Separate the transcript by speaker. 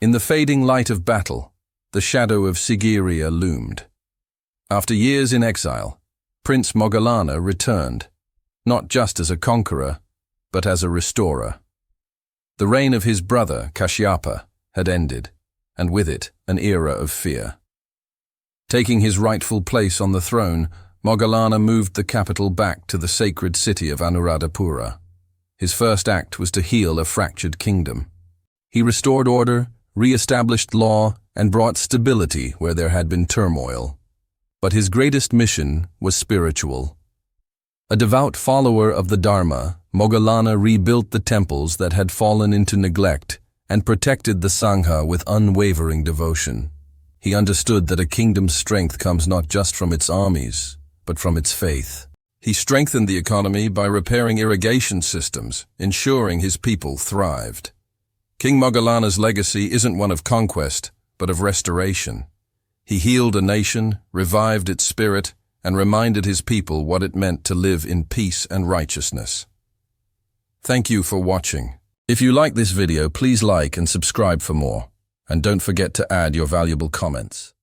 Speaker 1: In the fading light of battle, the shadow of Sigiriya loomed. After years in exile, Prince Moggallana returned, not just as a conqueror, but as a restorer. The reign of his brother, Kashyapa, had ended, and with it, an era of fear. Taking his rightful place on the throne, Moggallana moved the capital back to the sacred city of Anuradhapura. His first act was to heal a fractured kingdom. He restored order, re-established law, and brought stability where there had been turmoil. But his greatest mission was spiritual. A devout follower of the Dharma, Moggallana rebuilt the temples that had fallen into neglect and protected the Sangha with unwavering devotion. He understood that a kingdom's strength comes not just from its armies, but from its faith. He strengthened the economy by repairing irrigation systems, ensuring his people thrived. King Moggallana's legacy isn't one of conquest, but of restoration. He healed a nation, revived its spirit, and reminded his people what it meant to live in peace and righteousness. Thank you for watching. If you like this video, please like and subscribe for more. And don't forget to add your valuable comments.